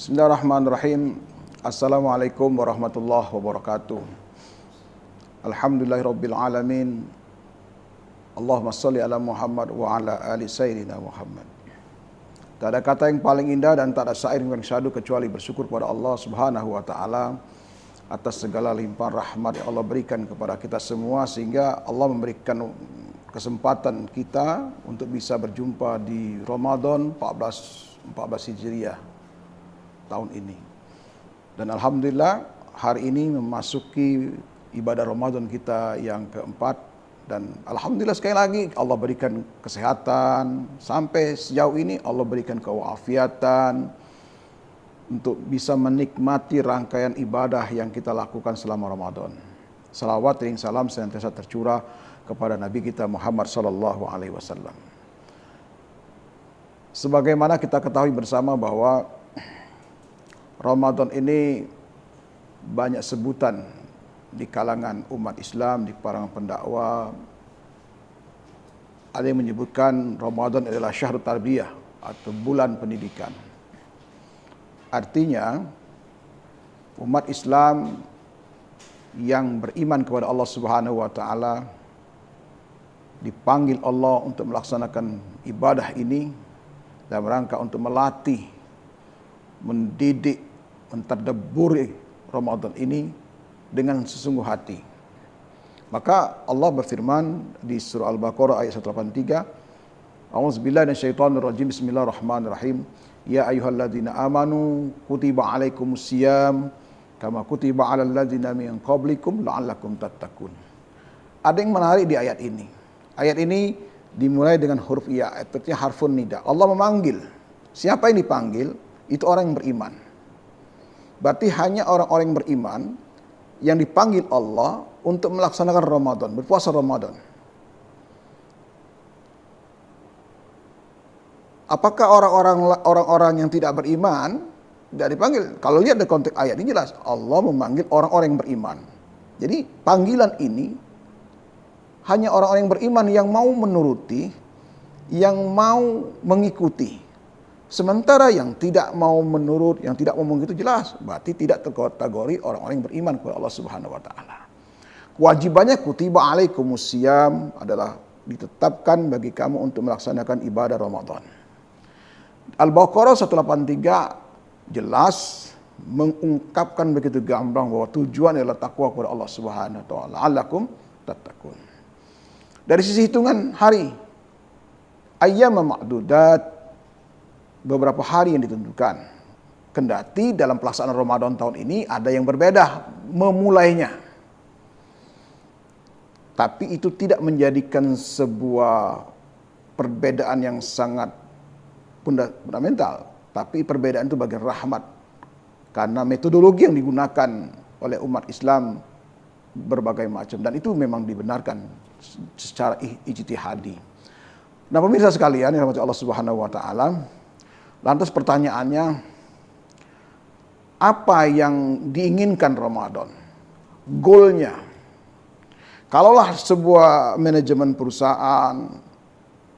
Bismillahirrahmanirrahim. Assalamualaikum warahmatullahi wabarakatuh. Alhamdulillahirabbil alamin. Allahumma shalli ala Muhammad wa ala ali sayyidina Muhammad. Tak ada kata yang paling indah dan tak ada syair yang paling syahdu kecuali bersyukur kepada Allah Subhanahu wa taala atas segala limpahan rahmat yang Allah berikan kepada kita semua, sehingga Allah memberikan kesempatan kita untuk bisa berjumpa di Ramadan 14 Hijriah tahun ini. Dan alhamdulillah hari ini memasuki ibadah Ramadan kita yang keempat, dan alhamdulillah sekali lagi Allah berikan kesehatan sampai sejauh ini, Allah berikan kewalafiatan untuk bisa menikmati rangkaian ibadah yang kita lakukan selama Ramadan. Salawat dan salam senantiasa tercurah kepada Nabi kita Muhammad sallallahu alaihi wasallam. Sebagaimana kita ketahui bersama bahwa Ramadan ini banyak sebutan di kalangan umat Islam, di kalangan pendakwah. Ada yang menyebutkan Ramadan adalah syahrul tarbiyah atau bulan pendidikan. Artinya umat Islam yang beriman kepada Allah Subhanahu wa taala dipanggil Allah untuk melaksanakan ibadah ini dalam rangka untuk melatih, mendidik, mentadabburi Ramadan ini dengan sesungguh hati. Maka Allah berfirman di surah Al-Baqarah ayat 183, A'udzubillahi minasyaitonirrajim, bismillahirrahmanirrahim. Ya ayyuhalladzina amanu kutiba alaikumusiyam kama kutiba alal ladzina min qablikum la'allakum tattaqun. Ada yang menarik di ayat ini. Ayat ini dimulai dengan huruf ya, artinya harfun nida. Allah memanggil. Siapa yang dipanggil? Itu orang yang beriman. Berarti hanya orang-orang yang beriman yang dipanggil Allah untuk melaksanakan Ramadan, berpuasa Ramadan. Apakah orang-orang yang tidak beriman tidak dipanggil? Kalau lihat dari konteks ayat ini jelas Allah memanggil orang-orang yang beriman. Jadi panggilan ini hanya orang-orang yang beriman yang mau menuruti, yang mau mengikuti. Sementara yang tidak mau menurut, yang tidak mau mengikuti, jelas berarti tidak terkategori orang-orang yang beriman kepada Allah Subhanahu wa taala. Kewajibannya kutiba alaikumusiyam adalah ditetapkan bagi kamu untuk melaksanakan ibadah Ramadan. Al-Baqarah 183 jelas mengungkapkan begitu gamblang bahwa tujuan adalah takwa kepada Allah Subhanahu wa taala. La'allakum tattaqun. Dari sisi hitungan hari, ayyam ma'dudat, beberapa hari yang ditentukan. Kendati dalam pelaksanaan Ramadan tahun ini ada yang berbeda memulainya. Tapi itu tidak menjadikan sebuah perbedaan yang sangat fundamental. Tapi perbedaan itu bagian rahmat. Karena metodologi yang digunakan oleh umat Islam berbagai macam. Dan itu memang dibenarkan secara ijtihadi. Nah, pemirsa sekalian yang dirahmati Allah Subhanahu wa taala, lantas pertanyaannya, apa yang diinginkan Ramadan? Goalnya. Kalaulah sebuah manajemen perusahaan,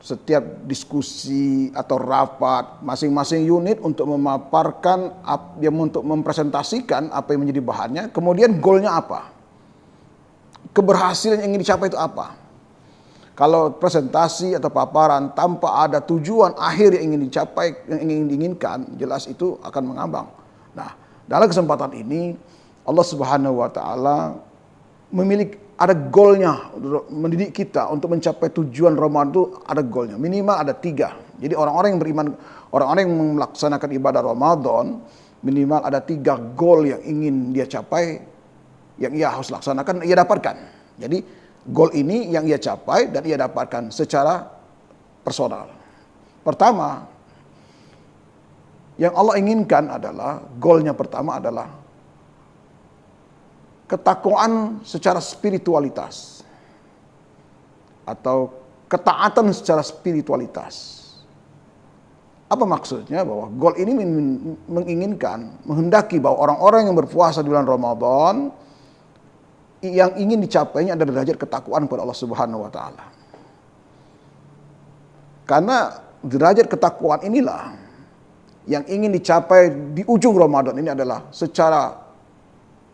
setiap diskusi atau rapat, masing-masing unit untuk memaparkan, untuk mempresentasikan apa yang menjadi bahannya, kemudian goalnya apa? Keberhasilan yang ingin dicapai itu apa? Kalau presentasi atau paparan tanpa ada tujuan akhir yang ingin dicapai, yang ingin diinginkan, jelas itu akan mengambang. Nah, dalam kesempatan ini Allah Subhanahu wa taala memiliki ada goalnya, mendidik kita untuk mencapai tujuan Ramadan itu ada goalnya. Minimal ada 3. Jadi orang-orang yang beriman, orang-orang yang melaksanakan ibadah Ramadan, minimal ada 3 goal yang ingin dia capai, yang ia harus laksanakan, ia dapatkan. Jadi goal ini yang ia capai dan ia dapatkan secara personal. Pertama, yang Allah inginkan adalah, goalnya pertama adalah ketakwaan secara spiritualitas atau ketaatan secara spiritualitas. Apa maksudnya? Bahwa goal ini menginginkan, menghendaki bahwa orang-orang yang berpuasa di bulan Ramadan, yang ingin dicapainya adalah derajat ketakwaan kepada Allah Subhanahu wa taala. Karena derajat ketakwaan inilah yang ingin dicapai di ujung Ramadan ini adalah secara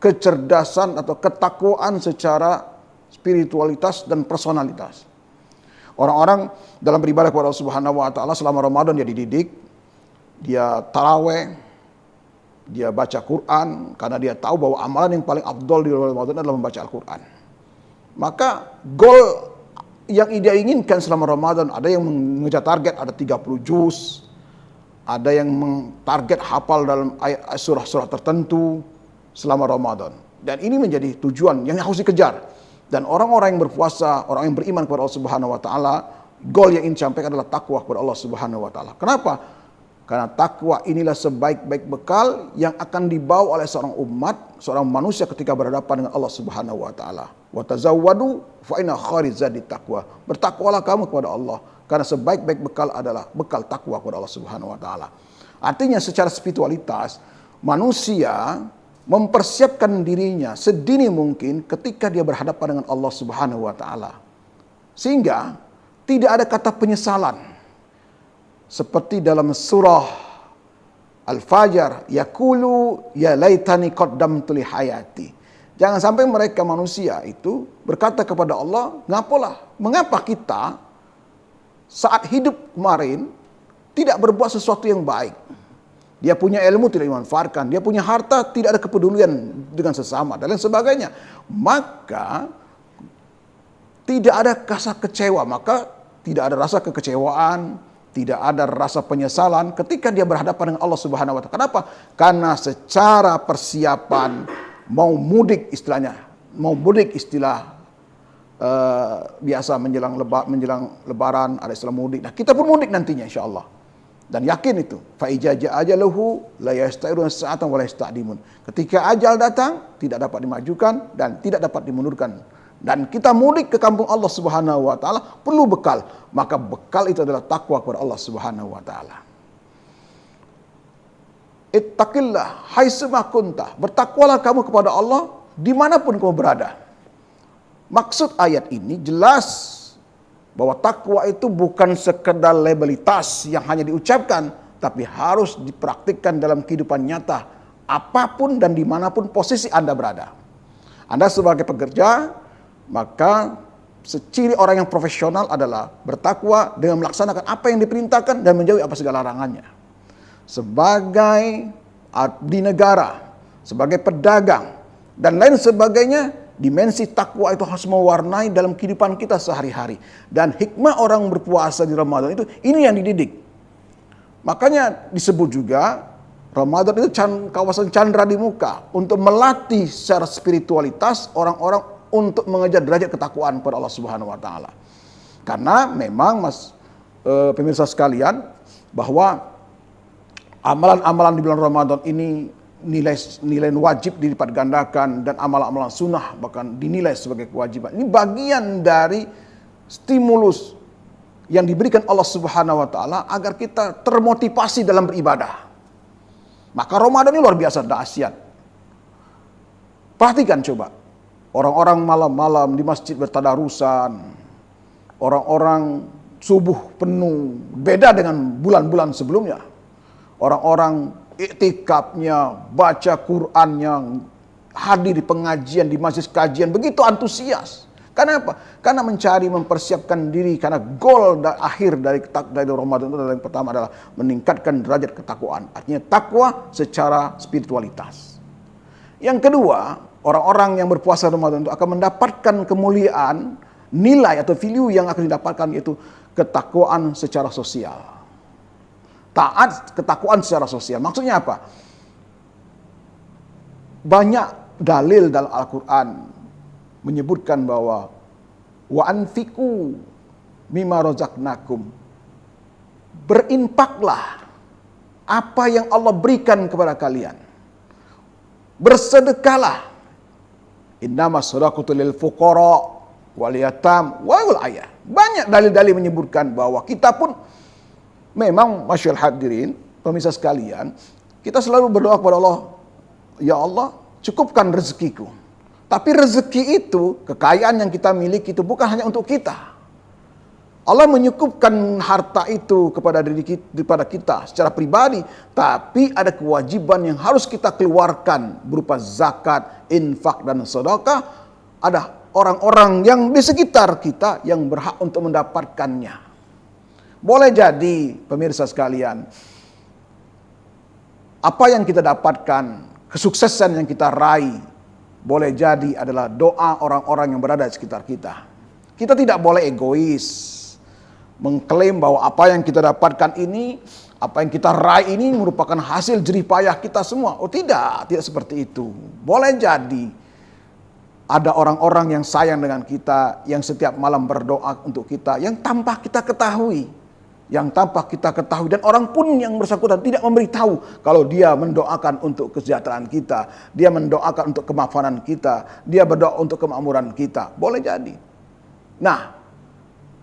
kecerdasan atau ketakwaan secara spiritualitas dan personalitas. Orang-orang dalam beribadah kepada Allah Subhanahu wa taala selama Ramadan dia dididik, dia taraweh, dia baca Quran karena dia tahu bahwa amalan yang paling afdol di Ramadan adalah membaca Al-Quran. Maka goal yang dia inginkan selama Ramadan, ada yang mengejar target ada 30 juz, ada yang target hafal dalam surah-surah tertentu selama Ramadan. Dan ini menjadi tujuan yang harus dikejar. Dan orang-orang yang berpuasa, orang yang beriman kepada Allah Subhanahu wa taala, goal yang ingin dicapai adalah takwa kepada Allah Subhanahu wa taala. Kenapa? Karena takwa inilah sebaik-baik bekal yang akan dibawa oleh seorang umat, seorang manusia ketika berhadapan dengan Allah Subhanahu wa taala. Wa tazawwadu fa inna khairaz zadi taqwa. Bertakwalah kamu kepada Allah karena sebaik-baik bekal adalah bekal takwa kepada Allah Subhanahu wa taala. Artinya secara spiritualitas manusia mempersiapkan dirinya sedini mungkin ketika dia berhadapan dengan Allah Subhanahu wa taala. Sehingga tidak ada kata penyesalan. Seperti dalam surah Al-Fajr, yaqulu ya laitani qaddamtu li hayati. Jangan sampai mereka manusia itu berkata kepada Allah, mengapa kita saat hidup kemarin tidak berbuat sesuatu yang baik? Dia punya ilmu tidak dimanfaatkan, dia punya harta tidak ada kepedulian dengan sesama dan lain sebagainya. Maka tidak ada rasa kecewa, maka tidak ada rasa kekecewaan, tidak ada rasa penyesalan ketika dia berhadapan dengan Allah Subhanahu wa taala. Kenapa? Karena secara persiapan mau mudik istilahnya, biasa menjelang lebaran ada istilah mudik. Nah, kita pun mudik nantinya insyaallah. Dan yakin itu, fa ijaja ajaluhu la yasta'irun sa'atan wa la yasta'dimun. Ketika ajal datang, tidak dapat dimajukan dan tidak dapat dimundurkan. Dan kita mudik ke kampung Allah Subhanahu wa taala perlu bekal. Maka bekal itu adalah takwa kepada Allah Subhanahu wa taala. Ittaqillah haitsuma kunta. Bertakwalah kamu kepada Allah dimanapun kamu berada. Maksud ayat ini jelas bahwa takwa itu bukan sekedar labelitas yang hanya diucapkan, tapi harus dipraktikkan dalam kehidupan nyata, apapun dan dimanapun posisi Anda berada. Anda sebagai pekerja, maka seciri orang yang profesional adalah bertakwa dengan melaksanakan apa yang diperintahkan dan menjauhi apa segala larangannya. Sebagai abdi negara, sebagai pedagang, dan lain sebagainya, dimensi takwa itu harus mewarnai dalam kehidupan kita sehari-hari. Dan hikmah orang berpuasa di Ramadan itu, ini yang dididik. Makanya disebut juga, Ramadan itu kawasan candra di muka. Untuk melatih secara spiritualitas orang-orang untuk mengejar derajat ketakwaan kepada Allah Subhanahu wa taala. Karena memang pemirsa sekalian, bahwa amalan-amalan di bulan Ramadan ini nilai wajib dilipat gandakan dan amalan-amalan sunnah bahkan dinilai sebagai kewajiban. Ini bagian dari stimulus yang diberikan Allah Subhanahu wa taala agar kita termotivasi dalam beribadah. Maka Ramadan ini luar biasa dahsyat. Perhatikan coba. Orang-orang malam-malam di masjid bertadarusan. Orang-orang subuh penuh. Beda dengan bulan-bulan sebelumnya. Orang-orang iktikafnya, baca Qur'annya, hadir di pengajian, di majlis kajian, begitu antusias. Karena apa? Karena mencari, mempersiapkan diri, karena goal akhir dari Ramadan itu adalah yang pertama adalah meningkatkan derajat ketakwaan. Artinya takwa secara spiritualitas. Yang kedua, orang-orang yang berpuasa Ramadan itu akan mendapatkan kemuliaan, nilai atau value yang akan didapatkan, yaitu ketakwaan secara sosial. Taat, ketakwaan secara sosial. Maksudnya apa? Banyak dalil dalam Al-Quran menyebutkan bahwa wa anfiqu mimma razaqnakum. Berinfaklah apa yang Allah berikan kepada kalian. Bersedekahlah. Innamas shadaqatu lil fuqara wal yatam wal ayah. Banyak dalil-dalil menyebutkan bahwa kita pun memang, masyaallah hadirin, pemirsa sekalian, kita selalu berdoa kepada Allah, ya Allah, cukupkan rezekiku. Tapi rezeki itu, kekayaan yang kita miliki itu bukan hanya untuk kita. Allah menyukupkan harta itu kepada daripada kita secara pribadi, tapi ada kewajiban yang harus kita keluarkan berupa zakat, infak dan sedekah. Ada orang-orang yang di sekitar kita yang berhak untuk mendapatkannya. Boleh jadi pemirsa sekalian, apa yang kita dapatkan, kesuksesan yang kita raih, boleh jadi adalah doa orang-orang yang berada di sekitar kita. Kita tidak boleh egois, mengklaim bahwa apa yang kita dapatkan ini, apa yang kita raih ini merupakan hasil jerih payah kita semua. Oh tidak seperti itu. Boleh jadi ada orang-orang yang sayang dengan kita, yang setiap malam berdoa untuk kita, yang tanpa kita ketahui. Dan orang pun yang bersangkutan tidak memberitahu kalau dia mendoakan untuk kesejahteraan kita, dia mendoakan untuk kemapanan kita, dia berdoa untuk kemakmuran kita. Boleh jadi. Nah,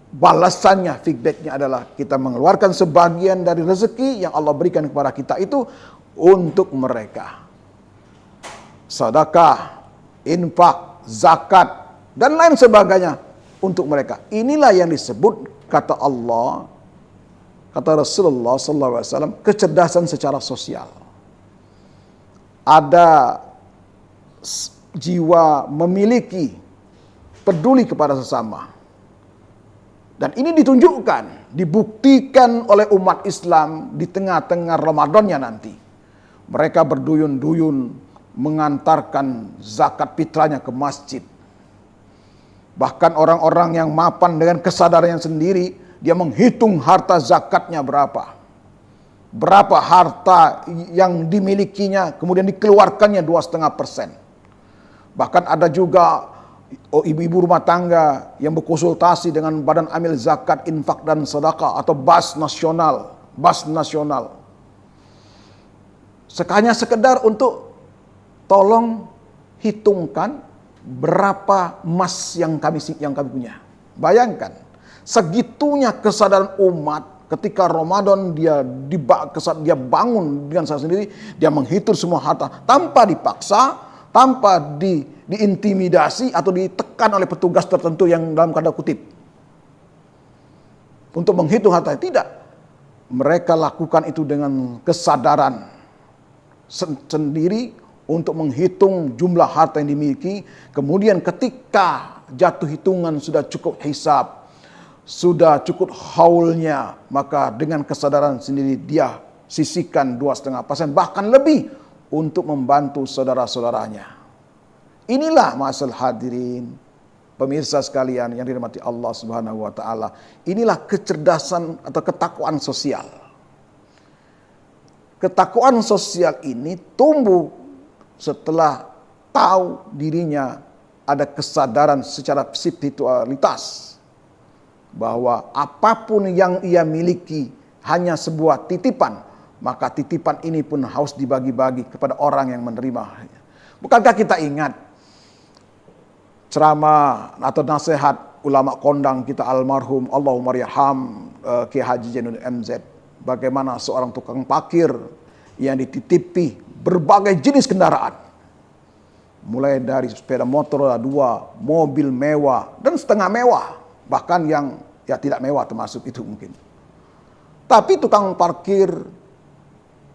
balasannya, feedbacknya adalah kita mengeluarkan sebagian dari rezeki yang Allah berikan kepada kita itu untuk mereka. Sedekah, infak, zakat, dan lain sebagainya untuk mereka. Inilah yang disebut kata Allah, kata Rasulullah SAW, kecerdasan secara sosial. Ada jiwa memiliki peduli kepada sesama. Dan ini ditunjukkan, dibuktikan oleh umat Islam di tengah-tengah Ramadannya nanti. Mereka berduyun-duyun mengantarkan zakat fitrahnya ke masjid. Bahkan orang-orang yang mapan dengan kesadarannya sendiri, dia menghitung harta zakatnya berapa. Berapa harta yang dimilikinya, kemudian dikeluarkannya 2,5%. Bahkan ada juga ibu-ibu rumah tangga yang berkonsultasi dengan Badan Amil Zakat, Infak dan Sedekah atau BAS nasional. Hanya sekedar untuk tolong hitungkan berapa emas yang kami punya. Bayangkan, segitunya kesadaran umat ketika Ramadan dia bangun dengan saya sendiri, dia menghitung semua harta tanpa dipaksa, tanpa diintimidasi atau ditekan oleh petugas tertentu yang dalam tanda kutip untuk menghitung harta. Tidak, mereka lakukan itu dengan kesadaran sendiri untuk menghitung jumlah harta yang dimiliki. Kemudian ketika jatuh hitungan sudah cukup hisab, sudah cukup haulnya, maka dengan kesadaran sendiri dia sisihkan 2,5%, bahkan lebih untuk membantu saudara-saudaranya. Inilah ma'asal hadirin, pemirsa sekalian yang dirahmati Allah Subhanahu wa taala. Inilah kecerdasan atau ketakwaan sosial. Ketakwaan sosial ini tumbuh setelah tahu dirinya ada kesadaran secara spiritualitas bahwa apapun yang ia miliki hanya sebuah titipan, maka titipan ini pun harus dibagi-bagi kepada orang yang menerimanya. Bukankah kita ingat ceramah atau nasihat ulama kondang kita almarhum Allahumma yarham Kiai Haji Zainuddin MZ, bagaimana seorang tukang parkir yang dititipi berbagai jenis kendaraan, mulai dari sepeda motor roda 2, mobil mewah dan setengah mewah, bahkan yang tidak mewah termasuk itu mungkin. Tapi tukang parkir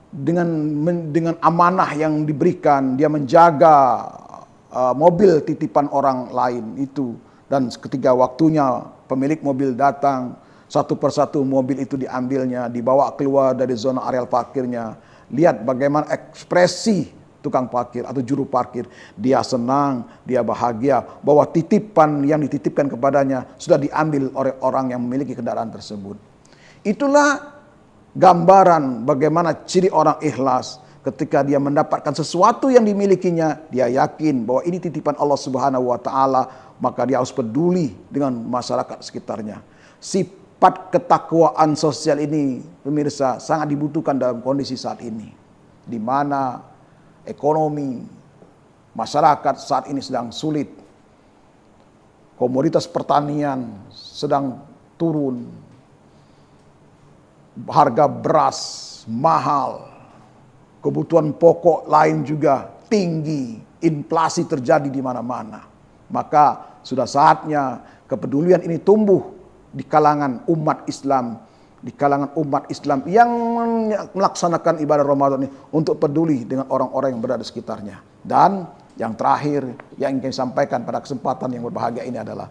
dengan amanah yang diberikan, dia menjaga mobil titipan orang lain itu, dan ketika waktunya pemilik mobil datang, satu persatu mobil itu diambilnya, dibawa keluar dari zona areal parkirnya. Lihat bagaimana ekspresi tukang parkir atau juru parkir, dia senang, dia bahagia bahwa titipan yang dititipkan kepadanya sudah diambil oleh orang yang memiliki kendaraan tersebut. Itulah gambaran bagaimana ciri orang ikhlas. Ketika dia mendapatkan sesuatu yang dimilikinya, dia yakin bahwa ini titipan Allah Subhanahu wa taala, maka dia harus peduli dengan masyarakat sekitarnya. Sifat ketakwaan sosial ini, pemirsa, sangat dibutuhkan dalam kondisi saat ini, di mana ekonomi masyarakat saat ini sedang sulit. Komoditas pertanian sedang turun, harga beras mahal, kebutuhan pokok lain juga tinggi, inflasi terjadi di mana-mana. Maka sudah saatnya kepedulian ini tumbuh di kalangan umat Islam yang melaksanakan ibadah Ramadan ini untuk peduli dengan orang-orang yang berada di sekitarnya. Dan yang terakhir yang ingin saya sampaikan pada kesempatan yang berbahagia ini adalah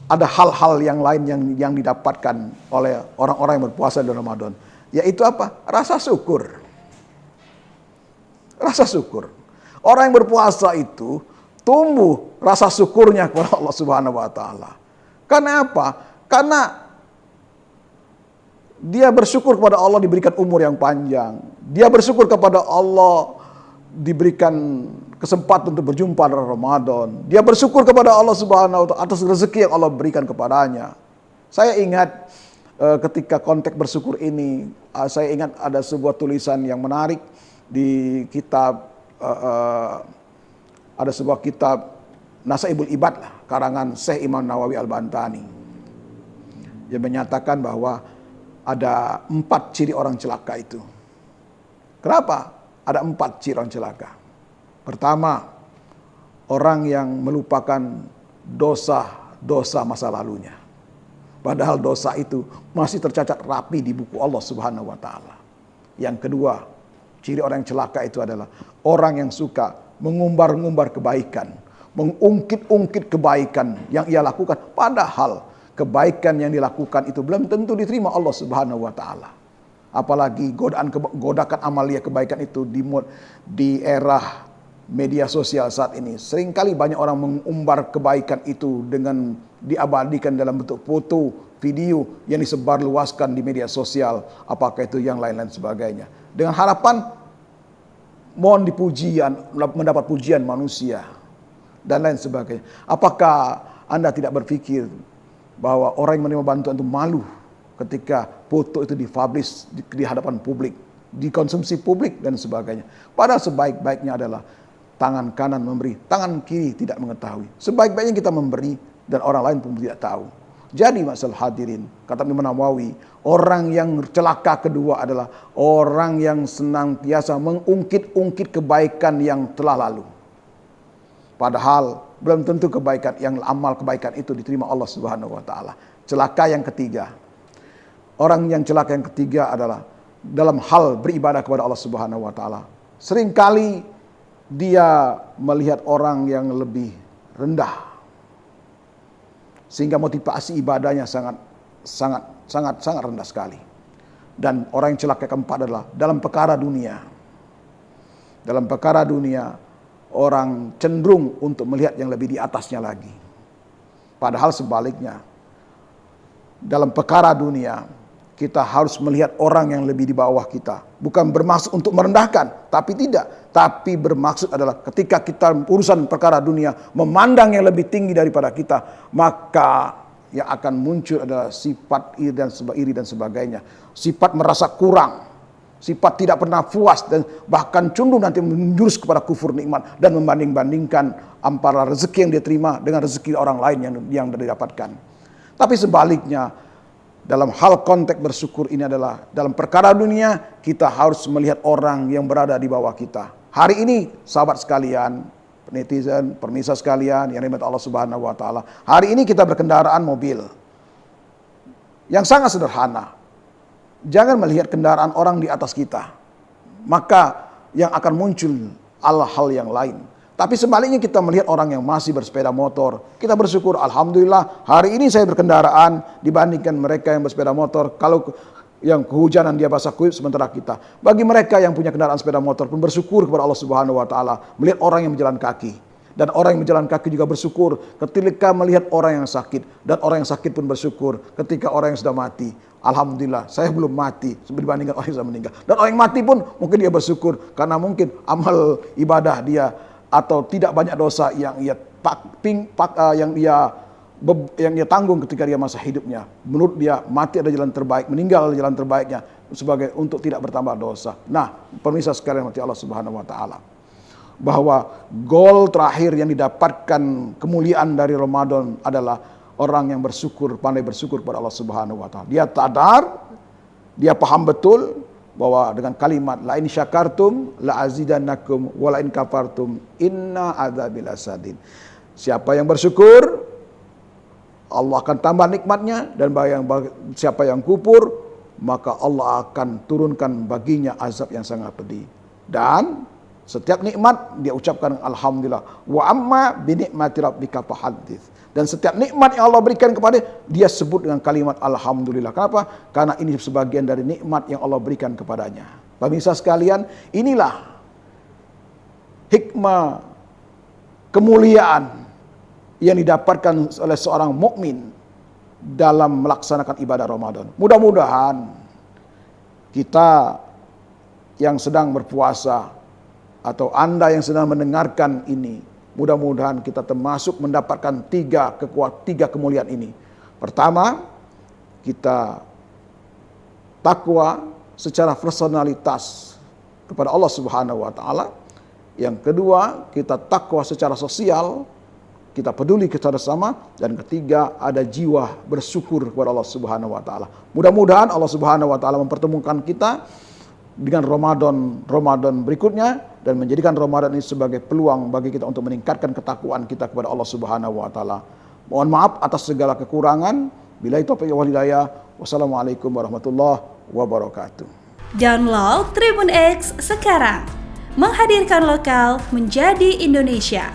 ada hal-hal yang lain yang didapatkan oleh orang-orang yang berpuasa di Ramadan, yaitu apa? Rasa syukur. Rasa syukur. Orang yang berpuasa itu tumbuh rasa syukurnya kepada Allah Subhanahu wa taala. Karena apa? Karena dia bersyukur kepada Allah diberikan umur yang panjang. Dia bersyukur kepada Allah diberikan kesempatan untuk berjumpa dalam Ramadan. Dia bersyukur kepada Allah Subhanahu wa taala atas rezeki yang Allah berikan kepadanya. Saya ingat ketika konteks bersyukur ini, saya ingat ada sebuah tulisan yang menarik di kitab, ada sebuah kitab Nasaibul Ibad lah, karangan Syekh Imam Nawawi Al-Bantani, yang menyatakan bahwa ada 4 ciri orang celaka itu. Kenapa ada 4 ciri orang celaka? Pertama, orang yang melupakan dosa-dosa masa lalunya. Padahal dosa itu masih tercatat rapi di buku Allah Subhanahu wa taala. Yang kedua, ciri orang yang celaka itu adalah orang yang suka mengumbar-ngumbar kebaikan, mengungkit-ungkit kebaikan yang ia lakukan, padahal kebaikan yang dilakukan itu belum tentu diterima Allah Subhanahu wa taala. Apalagi godakan amalia kebaikan itu di era media sosial saat ini. Seringkali banyak orang mengumbar kebaikan itu dengan diabadikan dalam bentuk foto, video yang disebarluaskan di media sosial, apakah itu yang lain-lain sebagainya. Dengan harapan mohon mendapat pujian manusia dan lain sebagainya. Apakah Anda tidak berpikir bahwa orang yang menerima bantuan itu malu ketika foto itu dipublish di hadapan publik, dikonsumsi publik dan sebagainya. Padahal sebaik-baiknya adalah tangan kanan memberi, tangan kiri tidak mengetahui. Sebaik-baiknya kita memberi dan orang lain pun tidak tahu. Jadi masalah hadirin, kata Imam Nawawi, orang yang celaka kedua adalah orang yang senantiasa mengungkit-ungkit kebaikan yang telah lalu. Padahal belum tentu kebaikan yang amal kebaikan itu diterima Allah Subhanahu wa taala. Celaka yang ketiga. Orang yang celaka yang ketiga adalah dalam hal beribadah kepada Allah Subhanahu wa taala. Seringkali dia melihat orang yang lebih rendah, sehingga motivasi ibadahnya sangat rendah sekali. Dan orang yang celaka keempat adalah dalam perkara dunia. Dalam perkara dunia, orang cenderung untuk melihat yang lebih di atasnya lagi. Padahal sebaliknya, dalam perkara dunia, kita harus melihat orang yang lebih di bawah kita. Bukan bermaksud untuk merendahkan, tapi tidak. Tapi bermaksud adalah ketika kita urusan perkara dunia, memandang yang lebih tinggi daripada kita, maka yang akan muncul adalah sifat iri dan sebagainya. Sifat merasa kurang, sifat tidak pernah puas, dan bahkan cenderung nanti menjurus kepada kufur nikmat dan membanding-bandingkan antara rezeki yang dia terima dengan rezeki orang lain yang didapatkan. Tapi sebaliknya, dalam hal konteks bersyukur ini adalah dalam perkara dunia kita harus melihat orang yang berada di bawah kita. Hari ini sahabat sekalian, netizen, pemirsa sekalian yang dirahmati Allah Subhanahu wa taala, hari ini kita berkendaraan mobil yang sangat sederhana. Jangan melihat kendaraan orang di atas kita, maka yang akan muncul hal yang lain. Tapi sebaliknya kita melihat orang yang masih bersepeda motor, kita bersyukur, alhamdulillah hari ini saya berkendaraan dibandingkan mereka yang bersepeda motor. Kalau yang kehujanan dia basah kuyup, sementara kita. Bagi mereka yang punya kendaraan sepeda motor pun bersyukur kepada Allah Subhanahu wa taala melihat orang yang berjalan kaki. Dan orang yang berjalan kaki juga bersyukur ketika melihat orang yang sakit, dan orang yang sakit pun bersyukur ketika orang yang sudah mati. Alhamdulillah, saya belum mati dibandingkan orang yang sudah meninggal. Dan orang yang mati pun mungkin dia bersyukur karena mungkin amal ibadah dia atau tidak banyak dosa yang ia tanggung ketika dia masa hidupnya. Menurut dia mati ada jalan terbaik, meninggal ada jalan terbaiknya sebagai untuk tidak bertambah dosa. Nah, pemirsa sekalian mati Allah Subhanahu wa taala, bahwa goal terakhir yang didapatkan kemuliaan dari Ramadan adalah orang yang bersyukur, pandai bersyukur kepada Allah Subhanahu wa taala. Dia sadar, dia paham betul bahwa dengan kalimat la in syakartum la azidannakum wa la in kafartum inna adzabil asadin. Siapa yang bersyukur, Allah akan tambah nikmatnya, dan siapa yang kufur, maka Allah akan turunkan baginya azab yang sangat pedih. Dan setiap nikmat dia ucapkan alhamdulillah. Wa amma bi ni'mati rabbika fahaddits. Dan setiap nikmat yang Allah berikan kepada dia sebut dengan kalimat alhamdulillah. Kenapa? Karena ini sebagian dari nikmat yang Allah berikan kepadanya. Pemirsa sekalian, inilah hikmah kemuliaan yang didapatkan oleh seorang mukmin dalam melaksanakan ibadah Ramadan. Mudah-mudahan kita yang sedang berpuasa atau Anda yang sedang mendengarkan ini, mudah-mudahan kita termasuk mendapatkan tiga kemuliaan ini. Pertama, kita takwa secara personalitas kepada Allah Subhanahu wa taala. Yang kedua, kita takwa secara sosial, kita peduli kepada sama, dan ketiga ada jiwa bersyukur kepada Allah Subhanahu wa taala. Mudah-mudahan Allah Subhanahu wa taala mempertemukan kita dengan Ramadan berikutnya dan menjadikan Ramadan ini sebagai peluang bagi kita untuk meningkatkan ketakwaan kita kepada Allah Subhanahu wa taala. Mohon maaf atas segala kekurangan. Billahi taufiq wal hidayah. Wassalamualaikum warahmatullahi wabarakatuh. Download Tribun X sekarang. Menghadirkan lokal menjadi Indonesia.